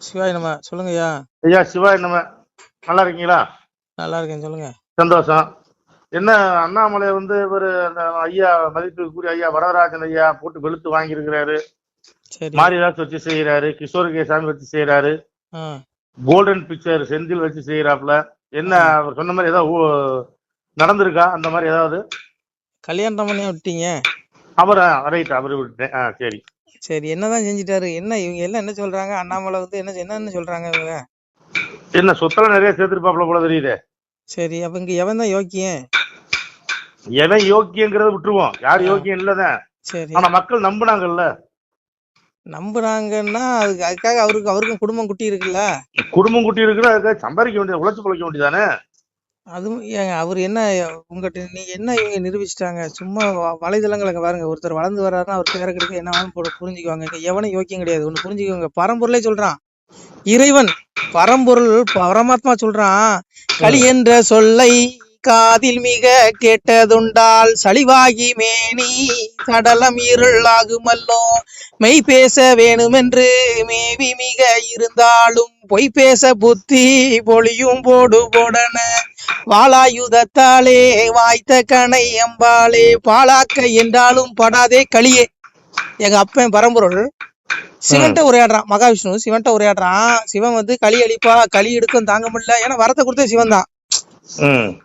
சிவாய் நம்ம சொல்லுங்க ஐயா. ஐயா சிவாய் நம்ம நல்லா இருக்கீங்களா? நல்லா இருக்கேன், சொல்லுங்க. சந்தோஷம். என்ன அண்ணாமலை ஒரு அந்த ஐயா மதிப்புக்குரிய ஐயா வரதராஜன் ஐயா போட்டு வெளுத்து வாங்கியிருக்கிறாரு. சரி. மாரிதாஸ் வச்சு செய்யறாரு, கிஷோர் கேசாமி வச்சு செய்யறாரு, கோல்டன் பிக்சர் செந்தில் வச்சு செய்யறாப்புல. என்ன அவர் சொன்ன மாதிரி ஏதாவது நடந்திருக்கா? அந்த மாதிரி ஏதாவது கல்யாணம் பண்ணி விட்டீங்க அவரை? ரைட், அவரு விட்டேன். சரி சரி. என்னதான் செஞ்சுட்டாரு? என்ன இவங்க எல்லாம் என்ன சொல்றாங்க? அண்ணாமலை என்ன சொல்றாங்க இவங்க? என்ன சொத்தெல்லாம் நிறைய சேர்த்திருப்பாப்புல போல தெரியுது. சரி, அப்ப இங்க எவன் தான் யோக்கியம்? எவன் யோக்கியங்கிறத விட்டுருவோம், யார் யோக்கியம் இல்லதான். சரி, ஆனா மக்கள் நம்புனாங்கல்ல. நம்புறாங்கன்னா அதுக்காக அவருக்கும் குடும்பம் குட்டி இருக்குல்ல. குடும்பம் குட்டி இருக்குன்னா அதுக்காக சம்பாதிக்க வேண்டியது, உழைச்சு பிழைக்க வேண்டியதானே. அதுவும் அவர் என்ன உங்ககிட்ட நீங்க என்ன இவங்க நிரூபிச்சிட்டாங்க? சும்மா வலைதளங்களை பாருங்க. ஒருத்தர் வளர்ந்து வர்றாருன்னா அவர் பேர கிடைக்க என்ன புரிஞ்சுக்குவாங்க. எவனும் யோக்கியம் கிடையாது. ஒண்ணு புரிஞ்சுக்கோங்க, பரம்பொருளே சொல்றான். இறைவன் பரம்பொருள் பரமாத்மா சொல்றான், களி என்ற சொல்லை காதில் மிக கேட்டதுண்டால் சளிவாகி மேனி சடலம் இருள் ஆகுமல்லோ. மெய் பேச வேணுமென்று மேவி மிக இருந்தாலும் பொய் பேச புத்தி பொழியும் போடு போடன. வாளாயுதத்தாலே வாய்த்த கணை அம்பாளே பாலாக்க என்றாலும் படாதே களியே. எங்க அப்பன் பரம்பொருள் சிவன்ட்ட உரையாடுறான். மகாவிஷ்ணு சிவன்ட்ட உரையாடுறான். சிவன் களி அளிப்பா, களி எடுக்கும் தாங்க முடியல. ஏன்னா வரத்தை கொடுத்தே சிவன் தான்.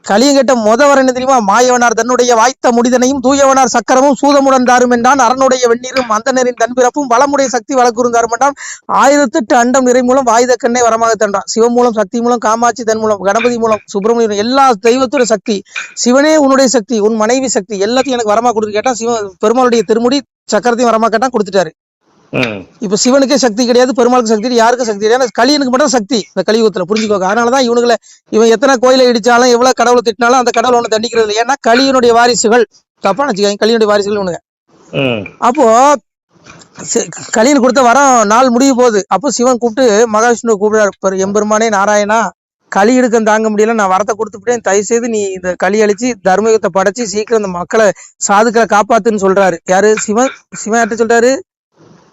களியும் கேட்ட வர என்ன தெரியுமா? மாயவனார் தன்னுடைய வாய்த்த முடிதனையும் தூயவனார் சக்கரமும் சூதமுடன் தாரும் என்றான். அரணுடைய வெந்நீரும் அந்தனரின் தன்பிறப்பும் வளமுடைய சக்தி வளர்க்குறுந்தாரும் என்றான். 1008 அண்டம் நிறை மூலம் வாயுத கண்ணை வரமாக தன்றான். சிவன் மூலம், சக்தி மூலம், காமாட்சி தன் மூலம், கணபதி மூலம், சுப்பிரமணியம், எல்லா தெய்வத்தோட சக்தி. சிவனே உன்னுடைய சக்தி, உன் மனைவி சக்தி, எல்லாத்தையும் எனக்கு வரமா கொடுத்து கேட்டா சிவன் பெருமாளுடைய திருமுடி சக்கரத்தையும் வரமா கேட்டா கொடுத்துட்டாரு. இப்ப சிவனுக்கே சக்தி கிடையாது, பெருமாளுக்கு சக்தி, யாருக்கும் சக்தி கிடையாது. களியனுக்கு மட்டும் சக்தி இந்த கலியுகத்துல, புரிஞ்சுக்கோங்க. அதனாலதான் இவனுங்களை இவன் எத்தனை கோயிலை இடிச்சாலும் எவ்வளவு கடவுளை திட்டினாலும் அந்த கடவுளை ஒண்ணு தண்டிக்கிறது இல்லை. ஏன்னா களியனுடைய வாரிசுகள். தப்பா நினைச்சுக்காங்க, களியனுடைய வாரிசுகள் ஒண்ணுங்க. அப்போ களியன் கொடுத்த வரம் நாள் முடிய போகுது. அப்போ சிவன் கூப்பிட்டு மகாவிஷ்ணு கூப்பிடுறாரு, எம்பெருமானே நாராயணா, களி எடுக்க தாங்க முடியல, நான் வரத்தை கொடுத்துட்டேன், தயவு செய்து நீ இந்த களி அழிச்சு தர்மயுகத்தை படைச்சு சீக்கிரம் இந்த மக்களை சாதுக்களை காப்பாத்துன்னு சொல்றாரு. யாரு? சிவன். சிவன் யார்ட்ட சொல்றாரு?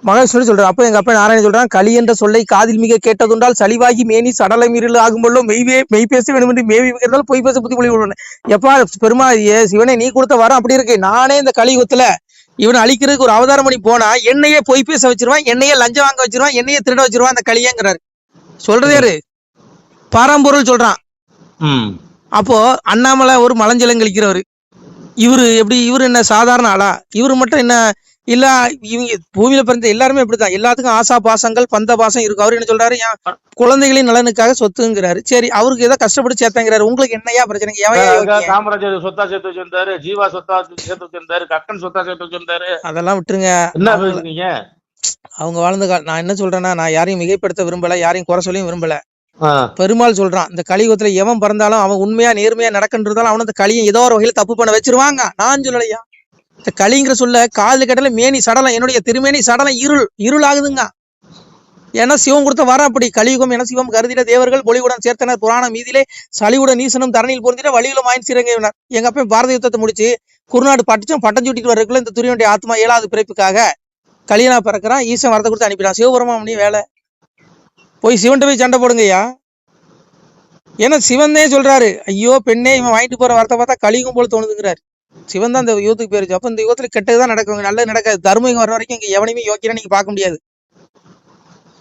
மகாவிஷ்ணு சொல்றாரு. அப்ப எங்க அப்பா நாராயணன் சொல்றான், களி என்ற சொல்லை காதில் மிக கேட்டதுண்டால் சளிவாகி மேனி சடலை மீறல் ஆகும்போது மெய் பேச வேண்டும் என்று மேவி மிகிறதால் பொய் பேச புத்தி பொழி விடுவேன். எப்பா பெருமா சிவனே, நீ கொடுத்த வரம் அப்படி இருக்கு. நானே இந்த கலியுகத்துல இவனை அழிக்கிறதுக்கு ஒரு அவதாரம் பண்ணி போனா என்னையே பொய் பேச வச்சிருவான், என்னையே லஞ்சம் வாங்க வச்சிருவான், என்னையே திருட வச்சிருவான் அந்த களியங்கிறாரு. சொல்றது யாரு? பரம்பொருள் சொல்றான். அப்போ அண்ணாமலை ஒரு மலஞ்சலம் கழிக்கிறவரு. இவரு எப்படி? இவரு என்ன சாதாரண ஆளா? இவரு மட்டும் என்ன இல்ல, இவங்க பூமியில பிறந்த எல்லாருமே இப்படித்தான். எல்லாத்துக்கும் ஆசா பாசங்கள், பந்த பாசம் இருக்கும். அவரு என்ன சொல்றாரு? குழந்தைகளின் நலனுக்காக சொத்துங்கிறாரு. சரி, அவருக்கு ஏதோ கஷ்டப்பட்டு சேர்த்தாங்கிறாரு. உங்களுக்கு என்னையா பிரச்சனை? காமராஜர் சொத்தா சேர்த்து வச்சிருந்தாரு, ஜீவா சொத்தா சேர்த்து வச்சிருந்தாரு, கக்கன் சொத்தா சேர்த்து வச்சிருந்தாரு. அதெல்லாம் விட்டுருங்க. அவங்க வாழ்ந்த நான் என்ன சொல்றேன்னா, நான் யாரையும் மிகைப்படுத்த விரும்பல, யாரையும் குறை சொல்லியும் விரும்பல. பெருமாள் சொல்றான், இந்த கலியுகத்துல எவன் பிறந்தாலும் அவன் உண்மையா நேர்மையா நடக்கின்றதாலும் அவன் அந்த கலியை ஏதோ ஒரு வகையில தப்பு பண்ண வச்சிருவாங்க. நான் சொல்லலையா? இந்த களிங்கிற சொல்ல காதல கேட்டால மேனி சடலம், என்னுடைய திருமேனி சடலம் இருள் ஆகுதுங்க. ஏன்னா சிவம் கொடுத்த வர அப்படி. கலியுகம் என சிவம் கருதிட தேவர்கள் பொலிவுடன் சேர்த்தனர் புராணம் மீதிலே சளிவுடன் நீசனும் தரணியில் பொருந்திட வழியிலும் ஆயின் சீரங்கினார். எங்க அப்ப பாரத யுத்தத்தை முடிச்சு குருநாடு பட்டம் சூட்டிட்டு வரக்குள்ள இந்த துரியனுடைய ஆத்மா 7வது பிறப்புக்காக கலியனா பிறக்கிறான். ஈசன் வரத்தை கொடுத்து அனுப்பிடான். சிவபெருமான் வேலை போய் சிவன்ட்ட போய் சண்டை போடுங்கய்யா. ஏன்னா சிவன் தான் சொல்றாரு, ஐயோ பெண்ணே, இவன் வாங்கிட்டு போற வரத்தை பார்த்தா கலியுகம் போல தோணுதுங்கிறாரு. சிவன் தான் இந்த யுகத்துக்கு போயிருச்சு. அப்ப இந்த யுகத்துல கெட்டதுதான் நடக்குங்க, நல்லது நடக்காது. தர்மம் வர வரைக்கும் இங்க எவனையுமே யோக்கியனா நீங்க பார்க்க முடியாது.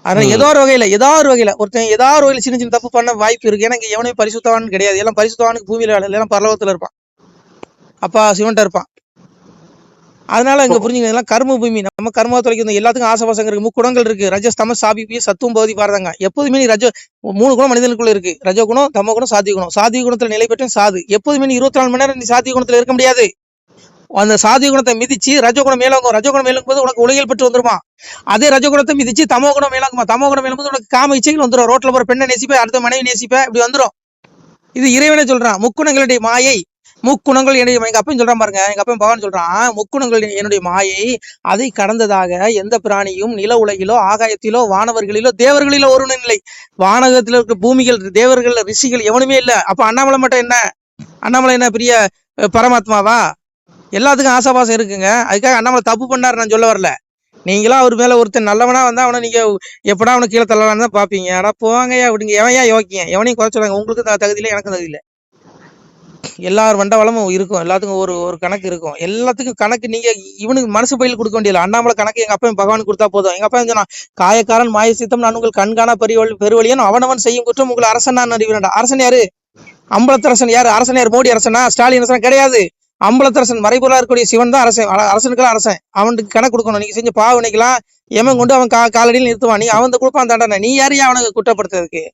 அதனால ஏதோ ஒரு வகையில ஒருத்தன் ஏதாவது ஒரு வகையில சின்ன சின்ன தப்பு பண்ண வாய்ப்பு இருக்கு. ஏன்னா இங்க எவனையும் பரிசுத்தவான்னு கிடையாது. எல்லாம் பரிசுத்தவானுக்கு பூமியில எல்லாம் பரலோகத்துல இருப்பான், அப்பா சிவன்ட்ட இருப்பான். அதனால இங்க புரிஞ்சுங்க, இதெல்லாம் கர்ம பூமி. நம்ம கர்மா தொலைக்கும். எல்லாத்துக்கும் ஆசபாசம் இருக்கு. முக்குணங்கள் இருக்கு, ரஜஸ்தம சாபி சத்துவம் பகுதி பாருங்க. எப்போதுமே நீ 3 குணம் மனிதனுக்குள்ள இருக்கு. ரஜோ குணம், தமோ குணம், சாத்விக குணம். சாத்விக குணத்துல நிலை பெற்ற சாது. எப்போதுமே நீ 24 மணி நேரம் நீ சாத்விக குணத்துல இருக்க முடியாது. அந்த சாத்விக குணத்தை மிதிச்சு ரஜோகுணம் மேலோங்கும். ரஜோகுணம் மேலோங்கும் போது உனக்கு உலகில் பெற்று வந்துருமா. அதே ரஜோகுணத்தை மிதிச்சு தமோ குணம் மேலோங்குமா. தமோ குணம் மேலும் போது உனக்கு காம இச்சைகள் வந்துடும். ரோட்ல போற பெண்ணை நேசிப்ப, அடுத்த மனைவி நேசிப்ப, இப்படி வந்துடும். இது இறைவனே சொல்றான். முக்குணங்களுடைய மாயை, முக்குணங்கள் என்னுடைய. எங்க அப்பன் சொல்றான் பாருங்க, எங்க அப்பன் பகவான் சொல்றான், முக்குணங்கள் என்னுடைய மாயை, அதை கடந்ததாக எந்த பிராணியும் நில உலகிலோ ஆகாயத்திலோ வானவர்களிலோ தேவர்களிலோ ஒருவனும் இல்லை. வானகத்துல இருக்க பூமிகள், தேவர்கள், ரிஷிகள் எவனுமே இல்லை. அப்ப அண்ணாமலை மட்டும் என்ன? அண்ணாமலை என்ன பெரிய பரமாத்மாவா? எல்லாத்துக்கும் ஆசாபாசம் இருக்குங்க. அதுக்காக அண்ணாமலை தப்பு பண்ணாரு நான் சொல்ல வரல. நீங்களா அவர் மேல ஒருத்தர் நல்லவனா வந்தா அவனை நீங்க எப்படா அவனை கீழே தள்ளலான்னு தான் பாப்பீங்க. ஆனா போவாங்கய்யா விடுங்க. எவன் ஏன் யோக்கியம்? எவனையும் குறை சொல்லுவாங்க. உங்களுக்கு தகுதி இல்லை, எனக்கும் தகுதி இல்லை. எல்லாரும் வண்டவளமும் இருக்கும். எல்லாத்துக்கும் ஒரு ஒரு கணக்கு இருக்கும். எல்லாத்துக்கும் கணக்கு நீங்க இவனுக்கு மனசு பயில கொடுக்க வேண்டியது. அண்ணாமலை கணக்கு எங்க அப்பா பகவானுக்கு கொடுத்தா போதும். எங்க அப்பா சொன்னா, காயக்காரன் மாய சித்தம் நான் உங்கள் கண்காணா பெருவழியன் அவனவன் செய்யும் குற்றம் உங்களை அரசன் நான் அறிவிடா. அரசன் யாரு? அம்பலத்தரசன் யாரு? அரசன் யாரு? மோடி அரசனா? ஸ்டாலின் அரசன் கிடையாது. அம்பலத்தரசன் மறைபொருளா இருக்கக்கூடிய சிவன் தான் அரசன். அரசனுக்கெல்லாம் அரசன். அவனுக்கு கணக்கு கொடுக்கணும். நீங்க செஞ்ச பாவனைக்கெல்லாம் எவன் கொண்டு அவன் காலடியில் நிறுத்துவான். நீ அவன் கொடுப்பான் தண்டனை. நீ யாரையும் அவனுக்கு குற்றப்படுத்துறதுக்கு?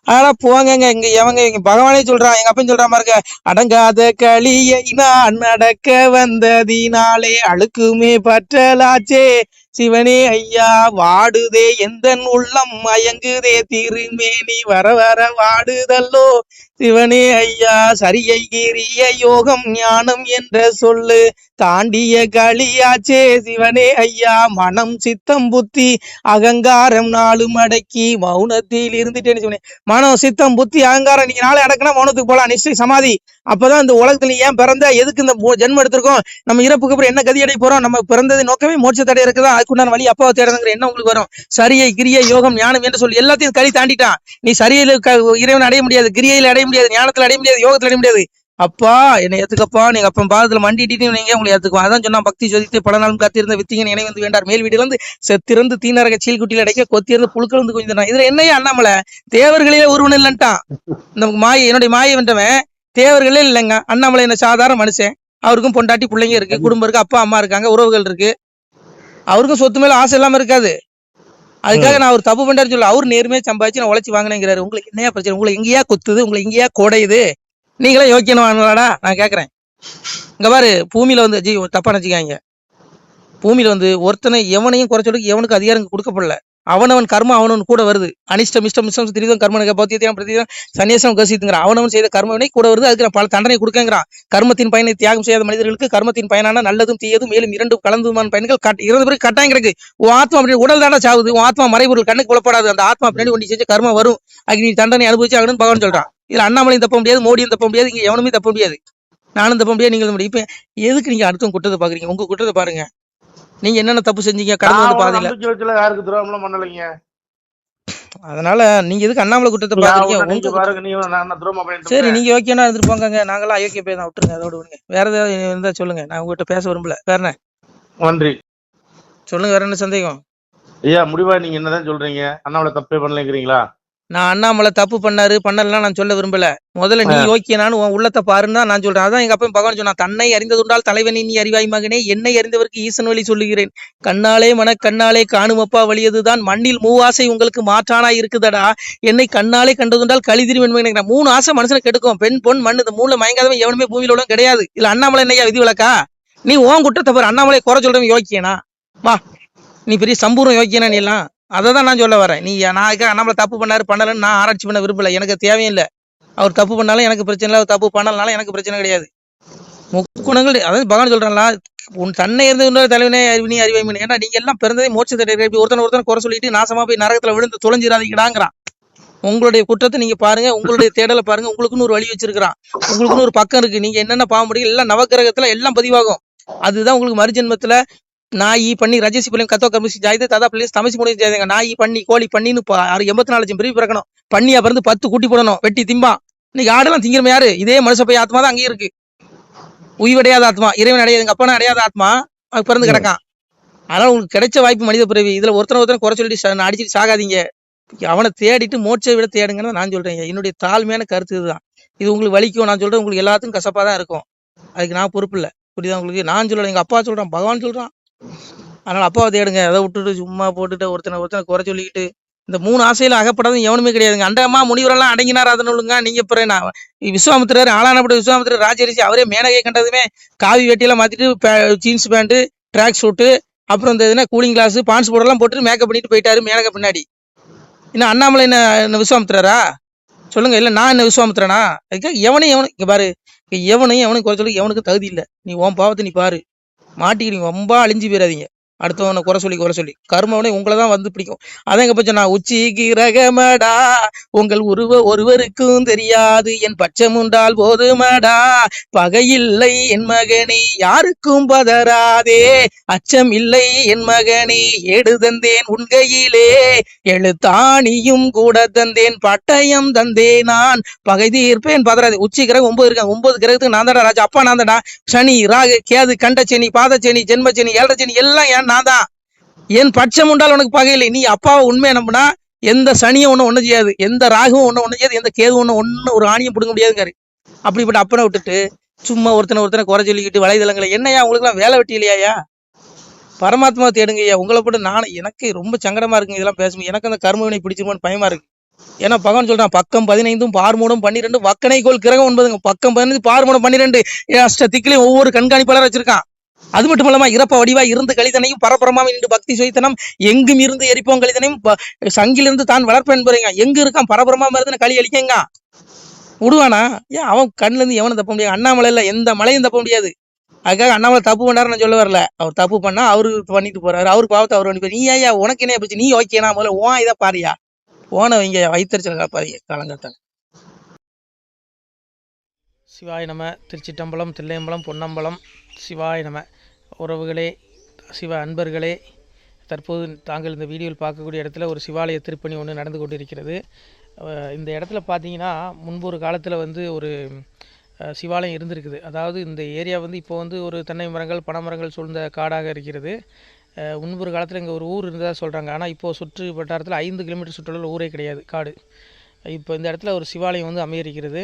அதெல்லாம் போங்க. இங்க எவங்க இங்க பகவானே சொல்றான். எங்க அப்பன் சொல்ற மாதிரி அடங்காத களியை நான் நடக்க வந்ததினாலே அழுக்குமே பற்றலாச்சே சிவனே ஐயா வாடுதே எந்தன் உள்ளம் மயங்குதே திருமேனி வர வர வாடுதல்லோ சிவனே ஐயா சரியை கிரிய யோகம் ஞானம் என்ற சொல்லு தாண்டிய களியாச்சே சிவனே ஐயா மனம் சித்தம் புத்தி அகங்காரம் நாளும் அடக்கி மௌனத்தில் இருந்துட்டேன்னு சொன்னேன். மனம் சித்தம் புத்தி அகங்காரம் நீங்க நாளை அடக்குனா மௌனத்துக்கு போலாம். நிச்சயம் சமாதி. அப்பதான் இந்த உலகத்துல ஏன் பிறந்த, எதுக்கு இந்த ஜென்மம் எடுத்திருக்கோம், நம்ம இறப்புக்கு அப்புறம் என்ன கதி அடைய போறோம், நம்ம பிறந்தது நோக்கமே மோட்சத்தடை இருக்குதா, அதுக்குண்டான வழி அப்பாவை தேடுங்கிற எண்ணம் உங்களுக்கு வரும். சரியை கிரியை யோகம் ஞானம் என்று சொல்லி எல்லாத்தையும் கழி தாண்டிட்டான். நீ சரியில இறைவன் அடைய முடியாது, கிரியையில அடைய முடியாது, ஞானத்துல அடைய முடியாது, யோகத்துல அடைய முடியாது. அப்பா என்னை ஏத்துக்கப்பா, நீங்க அப்ப பாதத்துல மண்டிட்டு நீங்க உங்களை ஏத்துக்குவோம். அதான் சொன்னா பக்தி ஜோதித்து பல நாளும் காத்திருந்த வித்திங்கன் இணை வந்து வேண்டார் மேல் வீடுல இருந்து செத்திருந்து தீனரக சீல் குட்டியில் அடைக்க கொத்தியிருந்து புழுக்கள் வந்து கொஞ்சம் இதுல என்னையா அண்ணாமலை தேவர்களே ஒருவன் இல்லன்ட்டான். இந்த மாயை என்னுடைய மாயை வென்றவன் தேவர்களே இல்லைங்க. அண்ணாமலை என்ன சாதாரண மனுஷன். அவருக்கும் பொண்டாட்டி பிள்ளைங்க இருக்கு, குடும்பம் இருக்கு, அப்பா அம்மா இருக்காங்க, உறவுகள் இருக்கு. அவருக்கும் சொத்து மேல ஆசை இல்லாம இருக்காது. அதுக்காக நான் அவர் தப்பு பண்றாரு சொல்ல, அவரு நேர்மையா சம்பாதிச்சு நான் உழைச்சி வாங்கினேங்கிறாரு. உங்களுக்கு என்னையா பிரச்சனை? உங்களை எங்கேயா கொத்துது, உங்களை எங்கேயா கோடையுது? நீங்களே யோக்கியமானடா நான் கேக்குறேன். இங்க பாரு, பூமியில வந்து தப்பா நினைச்சுக்காங்க. பூமியில வந்து ஒருத்தனை எவனையும் குறைச்சொல்லுக்கு எவனுக்கு அதிகாரம் கொடுக்கப்படல. அவனவன் கர்மம் அவனவன் கூட வருது. அனிஷ்டம் இஷ்டம் மிஷ்டம் திரிதம் கர்மனுக்கு பௌத்தியம் பிரதிதம் சன்னியாசம் கசித்துங்கிறான். அவனவன் செய்த கர்மவினை கூட வருது. அதுக்கு நான் பல தண்டனை கொடுக்கங்கிறான். கர்மத்தின் பயனை தியாகம் செய்யாத மனிதர்களுக்கு கர்மத்தின் பயனான நல்லதும் தீயதும் மேலும் இரண்டும் கலந்துமான பயன்கள் இறந்த பிறகு கட்டாயம் கிடக்கு. உன் ஆத்மா அப்படி உடல் தானே சாவுது. உன் ஆத்மா மறைபொருள் கண்ணுக்கு புலப்படாது. அந்த ஆத்மா பின்னாடி ஒண்டி செஞ்ச கர்மம் வரும். அதுக்கு நீ தண்டனை அனுபவிச்சு ஆகணும்னு பகவான் சொல்றான். இதுல அண்ணாமலையும் தப்ப முடியாது, மோடியும் தப்ப முடியாது, இங்க எவனுமே தப்ப முடியாது, நானும் தப்ப முடியாது, நீங்களும் முடியும். இப்ப எதுக்கு நீங்க அடுத்தவங்க குற்றத்தை பாக்குறீங்க? உங்க குற்றத்தை பாருங்க. நீங்க என்னென்ன தப்பு செஞ்சீங்க கடந்து வந்து பாதையில? யாருக்கு துரோகம் பண்ணலைங்க. அதனால நீங்க எதுக்கு அண்ணாமலை குற்றத்தை பாக்குறீங்க? சரி, நீங்க யோக்கியனா இருந்துட்டு போங்க. நாங்களாம் அயோக்கிய பேர் தான், விட்டுருங்க. அதோட விடுங்க. வேற ஏதாவது இருந்தா சொல்லுங்க. நான் உங்ககிட்ட பேச விரும்பல. வேற என்ன? நன்றி. சொல்லுங்க, வேற என்ன சந்தேகம்? ஐயா முடிவா நீங்க என்னதான் சொல்றீங்க? அண்ணாமலை தப்பே பண்ணலைங்கிறீங்களா? நான் அண்ணாமலை தப்பு பண்ணலாம் நான் சொல்ல விரும்பல. முதல்ல நீ யோக்கியனானு உன் உள்ளத்தை பாருன்னு தான் நான் சொல்றேன். அதான் எங்க அப்பா பகவான் சொன்னா, தன்னை அறிந்ததுண்டால் தலைவனை நீ அறிவாய் மகனே, என்னை அறிந்தவருக்கு ஈசன் வழி சொல்லுகிறேன். கண்ணாலே கண்ணாலே காணுமப்பா வழியதுதான் மண்ணில் மூவாசை உங்களுக்கு மாற்றானா இருக்குதடா. என்னை கண்ணாலே கண்டதுண்டால் கழிதிரி வெண்மை. 3 ஆசை மனுஷனை கெடுக்கும். பெண் பொன் மண் இந்த 3 மயங்காதவன் எவனுமே பூமியில உள்ள கிடையாது. இல்ல அண்ணாமலை என்னையா விதி விளக்கா? நீ உன் குற்றத்தை பாரு. அண்ணாமலை குறை சொல்றவன் யோக்கியனா? வா, நீ பெரிய சம்பூர்ணம் யோக்கியனா? நீ எல்லாம் அதான் நான் சொல்ல வரேன். நீ நான் நம்மள தப்பு பண்ணலன்னு நான் ஆராய்ச்சி பண்ண விரும்பல. எனக்கு தேவையும் இல்லை. அவர் தப்பு பண்ணாலும் எனக்கு பிரச்சனை இல்லை, அவர் தப்பு பண்ணலனாலும் எனக்கு பிரச்சனை கிடையாது. முக்குணங்கள் அதாவது பகவான் சொல்றாங்களா, உன் தன்னை இருந்து இன்னொரு தலைவனே அறிவினி அறிவாய்மணி. ஏன்னா நீங்க எல்லாம் பிறந்ததே மோட்சத்தை ஒருத்தன் குறை சொல்லிட்டு நாசமா போய் நரகத்துல விழுந்து தொலைஞ்சிடாதீங்கடாங்கிறான். உங்களுடைய குற்றத்தை நீங்க பாருங்க, உங்களுடைய தேடலை பாருங்க. உங்களுக்குன்னு ஒரு வழி வச்சிருக்கிறான், உங்களுக்குன்னு ஒரு பக்கம் இருக்கு. நீங்க என்னென்ன பாவ முடியும் எல்லாம் நவகிரகத்துல எல்லாம் பதிவாகும். அதுதான் உங்களுக்கு மறுஜென்மத்துல நாயி பண்ணி ரஜசி பிள்ளைங்க கத்தோ கமிசி ஜாயுது ததா பிள்ளைங்க தமிசி முடிவு ஜாயுங்க. நாயி பண்ணி கோழி பண்ணின்னு 84 லட்சம் பிரிவு பிறக்கணும். பண்ணியா பிறந்து 10 கூட்டி போடணும். வெட்டி திம்பா. இன்னைக்கு ஆடெல்லாம் திங்கிறமே யாரு? இதே மனுஷ போய் ஆத்மா தான் அங்கேயும் இருக்கு. உய்வடையாத ஆத்மா, இறைவன் அடையாது. எங்க அப்பா அடையாத ஆத்மா அது பிறந்து கிடக்கான். அதனால உங்களுக்கு கிடைச்ச வாய்ப்பு மனித பிறவி. இதுல ஒருத்தனை குறை சொல்லிட்டு அடிச்சுட்டு சாகாதீங்க. அவனை தேடிட்டு மோட்சை விட தேடுங்கன்னு நான் சொல்றேன். என்னுடைய தாழ்மையான கருத்து இதுதான். இது உங்களுக்கு வலிக்கும். நான் சொல்றேன், உங்களுக்கு எல்லாத்துக்கும் கசப்பா தான் இருக்கும். அதுக்கு நான் பொறுப்பு இல்லை. புரியுதா உங்களுக்கு? நான் சொல்றேன், எங்க அப்பா சொல்றான், பகவான் சொல்றான். அதனால அப்பாவை தேடுங்க. அதை விட்டுட்டு சும்மா போட்டுட்டு ஒருத்தனை குறை சொல்லிக்கிட்டு இந்த 3 ஆசையில அகப்படாதும் எவனுமே கிடையாதுங்க. அண்டமா முனிவரெல்லாம் அடங்கினார் அதனுங்க. நீங்க பிறகு விஸ்வாமித்திரர் ஆளானப்பட்ட விஸ்வாமித்திரர் ராஜரிசி அவரே மேனகை கண்டதுமே காவி வெட்டியெல்லாம் மாத்திட்டு ஜீன்ஸ் பேண்ட் ட்ராக் ஷூட்டு அப்புறம் இந்த இதுனா கூலிங் கிளாஸ் பான்ஸ் போர்டெல்லாம் போட்டு மேக்கப் பண்ணிட்டு போயிட்டாரு மேனகை பின்னாடி. இன்னும் அண்ணாமலை என்ன விஸ்வாமித்திரரா? சொல்லுங்க. இல்ல நான் என்ன விஸ்வாமித்திரனா? அதுக்காக எவனையும் இங்க பாரு, எவனையும் குறை சொல்லி எவனுக்கு தகுதி இல்லை. நீ உன் பாவத்தை நீ பாரு. மாட்டிக்கிறீங்க. ரொம்ப அழிஞ்சு போயிடாதீங்க. அடுத்தவனை குறை சொல்லி கர்மவனை உங்களை தான் வந்து பிடிக்கும். அதான் எங்க பட்சம் நான் உச்சி கிரகமடா உங்கள் ஒருவருக்கும் தெரியாது என் பட்சம் உண்டால் போதுமடா பகையில்லை என் மகனே யாருக்கும் பதறாதே அச்சம் இல்லை என் மகனே ஏடு தந்தேன் உண்கையிலே எழுத்தாணியும் கூட தந்தேன் பட்டயம் தந்தேன் நான் பகை தீர்ப்பேன் பதறாதே. உச்சி கிரகம் 9 இருக்காங்க. 9 கிரகத்துக்கு நான் தான்டா ராஜா. அப்பா நான் தான்டா. சனி ராகு கேது கண்டச்சனி பாதச்சனி ஜென்மச்சனி ஏழரைச்சனி எல்லாம் ஏன் நான் தான். என் பட்சம் உண்டால் உனக்கு பகையில்லை. நீ அப்பாவை உண்மையை நம்பினா எந்த சனியும் ஒன்றும் செய்யாது, எந்த ராகுவும் ஒன்றும் செய்யாது, எந்த கேது ஒன்று ஒரு ஆணியும் பிடுங்க முடியாதுங்காரு. அப்படிப்பட்ட அப்பனை விட்டுட்டு சும்மா ஒருத்தனை குறை சொல்லிக்கிட்டு வலைதளங்களை என்னையா உங்களுக்குலாம் வேலை வெட்டி இல்லையா? பரமாத்மா தேடுங்கய்யா. உங்களை போட்டு எனக்கு ரொம்ப சங்கடமா இருக்குங்க இதெல்லாம் பேசும்போது. எனக்கு அந்த கர்மவினை பிடிச்சிருமோன்னு பயமா இருக்கு. ஏன்னா பகவான் சொல்றான் பக்கம் 15 பார்மூடம் 12 வக்கணைக்கோள் கிரகம் 9ங்க. பக்கம் 15 பார்மூடம் 12 அஷ்ட திக்கிலையும் ஒவ்வொரு கண்காணிப்பாளர் வச்சிருக்கான். அது மட்டும் இல்லாம இறப்ப வடிவா இருந்து கழிதனையும் பரபரமாவும் நின்று பக்தி சுயத்தனம் எங்கும் இருந்து எரிப்போம் கழிதனையும் சங்கிலிருந்து தான் வளர்ப்பேன் பாருங்க. எங்க இருக்கான் பரபரமா இருந்து களி அழிக்கங்க விடுவானா? ஏன் அவன் கண்ணுல இருந்து எவனும் தப்ப முடியாது. அண்ணாமலையில எந்த மலையும் தப்ப முடியாது. அதுக்காக அண்ணாமலை தப்பு பண்ணாரு நான் சொல்ல வரல. அவர் தப்பு பண்ணா அவரு பண்ணிட்டு போறாரு, அவருக்கு பாவத்தை அவர் பண்ணி. நீ ஐயா உனக்கு என்ன போச்சு? நீ ஓகேனா முதல்ல ஓன் இதை பாரியா ஓன வைங்க வைத்தறிச்சல் காப்பாரிங்க காலங்காத்தாங்க. சிவாய நம. திருச்சிட்டம்பலம் தில்லையம்பலம் பொன்னம்பலம். சிவாய நம. உறவுகளே, சிவ அன்பர்களே, தற்போது தாங்கள் இந்த வீடியோவில் பார்க்கக்கூடிய இடத்துல ஒரு சிவாலய திருப்பணி ஒன்று நடந்து கொண்டிருக்கிறது. இந்த இடத்துல பார்த்தீங்கன்னா முன்பு ஒரு காலத்தில் ஒரு சிவாலயம் இருந்திருக்குது. அதாவது இந்த ஏரியா இப்போ ஒரு தென்னை மரங்கள் பனை மரங்கள் சூழ்ந்த காடாக இருக்கிறது. முன்பொரு காலத்தில் இங்கே ஒரு ஊர் இருந்ததாக சொல்கிறாங்க. ஆனால் இப்போது சுற்று வட்டாரத்தில் 5 கிலோமீட்டர் சுற்றுலாவில் ஊரே கிடையாது, காடு. இப்போ இந்த இடத்துல ஒரு சிவாலயம் அமையிருக்கிறது.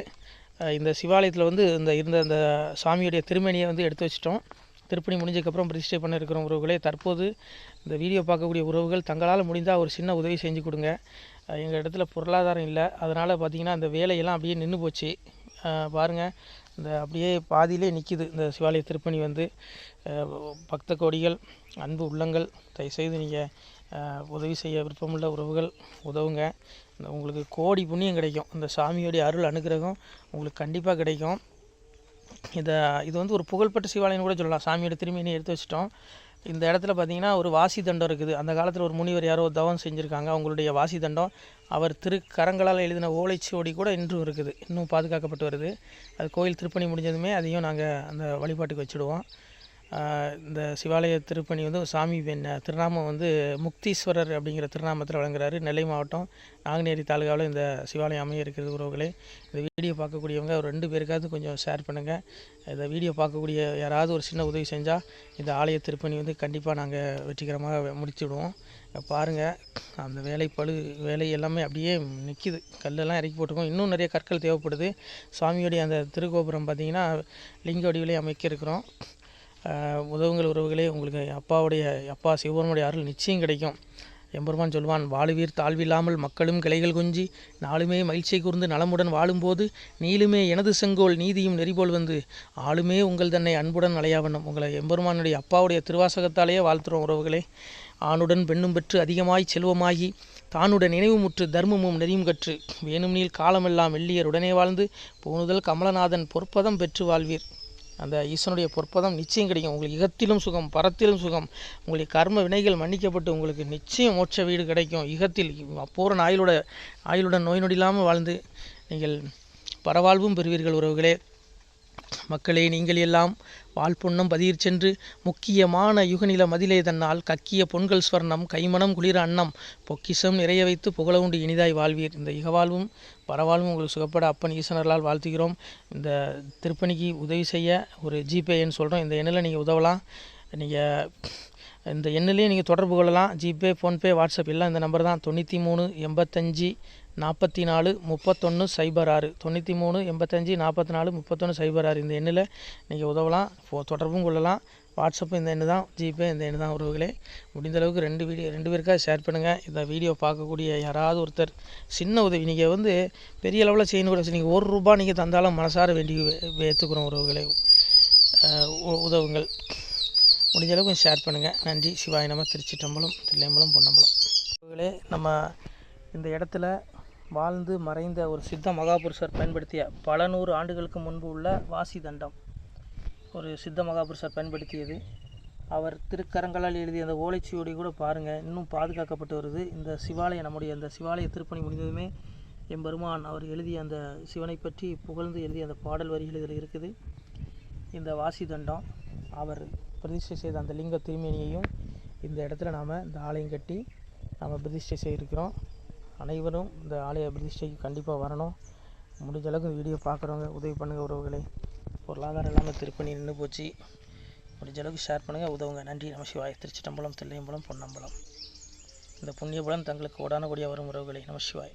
இந்த சிவாலயத்தில் இருந்த அந்த சாமியுடைய திருமணியை எடுத்து வச்சிட்டோம். திருப்பணி முடிஞ்சதுக்கப்புறம் பிரதிஷ்டை பண்ண இருக்கிற உறவுகளே, தற்போது இந்த வீடியோ பார்க்கக்கூடிய உறவுகள் தங்களால் முடிந்தால் ஒரு சின்ன உதவி செஞ்சு கொடுங்க. எங்கள் இடத்துல பொருளாதாரம் இல்லை, அதனால் பார்த்திங்கன்னா அந்த வேலையெல்லாம் அப்படியே நின்று போச்சு. பாருங்கள், இந்த அப்படியே பாதியிலே நிற்கிது இந்த சிவாலய திருப்பணி. பக்த கோடிகள், அன்பு உள்ளங்கள், தயவுசெய்து நீங்கள் உதவி செய்ய விருப்பமுள்ள உறவுகள் உதவுங்க. உங்களுக்கு கோடி புண்ணியம் கிடைக்கும். இந்த சாமியோடைய அருள் அனுகிரகம் உங்களுக்கு கண்டிப்பாக கிடைக்கும். இது ஒரு புகழ்பெற்ற சிவாலயம் கூட சொல்லலாம். சாமியோட திருமணியை எடுத்து வச்சிட்டோம். இந்த இடத்துல பார்த்திங்கன்னா ஒரு வாசி தண்டம் இருக்குது. அந்த காலத்தில் ஒரு முனிவர் யாரோ தவம் செஞ்சுருக்காங்க. அவங்களுடைய வாசி தண்டம் அவர் திருக்கரங்களால் எழுதின ஓலைச்சுவடி கூட இன்றும் இருக்குது, இன்னும் பாதுகாக்கப்பட்டு வருது. அது கோயில் திருப்பணி முடிஞ்சதுமே அதையும் நாங்கள் அந்த வழிபாட்டுக்கு வச்சுடுவோம். இந்த சிவாலய திருப்பணி சாமி திருநாமம் முக்தீஸ்வரர் அப்படிங்கிற திருநாமத்தில் வழங்குறாரு. நெல்லை மாவட்டம் நாங்குநேரி தாலுகாவில் இந்த சிவாலயம் அமைய இருக்கிறது. உறவுகளே, இந்த வீடியோ பார்க்கக்கூடியவங்க ஒரு 2 பேருக்காவது கொஞ்சம் ஷேர் பண்ணுங்கள். இந்த வீடியோ பார்க்கக்கூடிய யாராவது ஒரு சின்ன உதவி செஞ்சால் இந்த ஆலய திருப்பணி கண்டிப்பாக நாங்கள் வெற்றிகரமாக முடிச்சுடுவோம். பாருங்கள், அந்த வேலை எல்லாமே அப்படியே நிற்கிது. கல்லெல்லாம் இறக்கி போட்டிருக்கோம். இன்னும் நிறைய கற்கள் தேவைப்படுது. சுவாமியோடைய அந்த திருக்கோபுரம் பார்த்திங்கன்னா லிங்க வடிவிலே அமைக்க இருக்கிறோம். உதவுங்கள் உறவுகளே. உங்களுக்கு அப்பா சிவபெருமானுடைய அருள் நிச்சயம் கிடைக்கும். எம்பெருமான் சொல்வான், வாழுவீர் தாழ்வில்லாமல் மக்களும் கிளைகள் கொஞ்சி நாளுமே மகிழ்ச்சியை கூர்ந்து நலமுடன் வாழும்போது நீளுமே எனது செங்கோல் நீதியும் நெறிபோல் ஆளுமே உங்கள் தன்னை அன்புடன் அலையாவண்ணம். உங்களை எம்பெருமானுடைய அப்பாவுடைய திருவாசகத்தாலேயே வாழ்த்துறோம் உறவுகளே. ஆணுடன் பெண்ணும் பெற்று அதிகமாய் செல்வமாகி தானுடன் நினைவுமுற்று தர்மமும் நெறியும் கற்று வேணும் நீள் காலமெல்லாம் வெள்ளியர் உடனே வாழ்ந்து போனுதல் கமலநாதன் பொற்பதம் பெற்று வாழ்வீர். அந்த ஈசனுடைய பொற்பதம் நிச்சயம் கிடைக்கும். உங்களுக்கு இகத்திலும் சுகம் பரத்திலும் சுகம். உங்களுடைய கர்ம வினைகள் மன்னிக்கப்பட்டு உங்களுக்கு நிச்சயம் மோட்ச வீடு கிடைக்கும். இகத்தில் பூரண ஆயுளுடன் நோய் நொடி இல்லாமல் வாழ்ந்து நீங்கள் பரவாழ்வும் பெறுவீர்கள். உறவுகளே, மக்களே, நீங்கள் எல்லாம் வாழ்பொன்னம் பதியிற் சென்று முக்கியமான யுகநில மதிலே தன்னால் கக்கிய பொன்கள் ஸ்வர்ணம் கைமணம் குளிர அன்னம் பொக்கிஷம் நிறைய வைத்து புகழவுண்டு இனிதாய் வாழ்வீர். இந்த இகவாழ்வும் பரவாழ்வும் உங்களுக்கு சுகப்பட அப்பன் ஈசனர்களால் வாழ்த்துகிறோம். இந்த திருப்பணிக்கு உதவி செய்ய ஒரு ஜிபே எண் சொல்கிறோம். இந்த எண்ணில் நீங்கள் உதவலாம். நீங்கள் இந்த எண்ணிலே நீங்கள் தொடர்பு கொள்ளலாம். ஜிபே, ஃபோன்பே, வாட்ஸ்அப் எல்லாம் இந்த நம்பர் தான். 93 85 44 31 06 93 85 44 31 06. இந்த எண்ணில் நீங்கள் உதவலாம், தொடர்பும் கொள்ளலாம். வாட்ஸ்அப்பு இந்த எண்ணு தான், ஜிபே இந்த எண்ணு தான். உறவுகளே, முடிந்தளவுக்கு 2 பேருக்காக ஷேர் பண்ணுங்கள். இந்த வீடியோ பார்க்கக்கூடிய யாராவது ஒருத்தர் சின்ன உதவி, நீங்கள் பெரிய அளவில் செய்யணும் கூட, நீங்கள் ₹1 நீங்கள் தந்தாலும் மனசார வேண்டி ஏற்றுக்கிறோம். உறவுகளே, உதவுங்கள். முடிஞ்ச அளவுக்கு ஷேர் பண்ணுங்கள். நன்றி. சிவாய நம. திருச்சிட்டம்பலம் தில்லையம்பலம் பொன்னம்பலம். உறவுகளே, நம்ம இந்த இடத்துல வாழ்ந்து மறைந்த ஒரு சித்த மகாபுருஷர் பயன்படுத்திய பல 100 ஆண்டுகளுக்கு முன்பு உள்ள வாசி தண்டம் ஒரு சித்த மகாபுருஷர் பயன்படுத்தியது. அவர் திருக்கரங்களால் எழுதிய அந்த ஓலைச்சுவடி கூட பாருங்கள், இன்னும் பாதுகாக்கப்பட்டு வருது. இந்த சிவாலயம், நம்முடைய அந்த சிவாலய திருப்பணி முடிந்ததுமே எம்பெருமான் அவர் எழுதிய அந்த சிவனை பற்றி புகழ்ந்து எழுதிய அந்த பாடல் வரிகள் இதில் இருக்குது. இந்த வாசி தண்டம், அவர் பிரதிஷ்டை செய்த அந்த லிங்க திருமேனியையும் இந்த இடத்துல நாம் இந்த ஆலயம் கட்டி நாம் பிரதிஷ்டை செய்திருக்கிறோம். அனைவரும் இந்த ஆலய பிரதிஷ்டைக்கு கண்டிப்பாக வரணும். முடிஞ்ச அளவுக்கு இந்த வீடியோ பார்க்குறவங்க உதவி பண்ணுங்கள் உறவுகளை. பொருளாதாரம் இல்லாமல் திருப்பணி நின்று போச்சு. முடிஞ்ச அளவுக்கு ஷேர் பண்ணுங்கள், உதவுங்க. நன்றி. நமசிவாய். திருச்சிட்டம்பலம், தில்லையம்பலம், பொன்னம்பலம். இந்த புண்ணியபலம் தங்களுக்கு கோடான கோடியாக வரும் உறவுகளை. நமசிவாய்.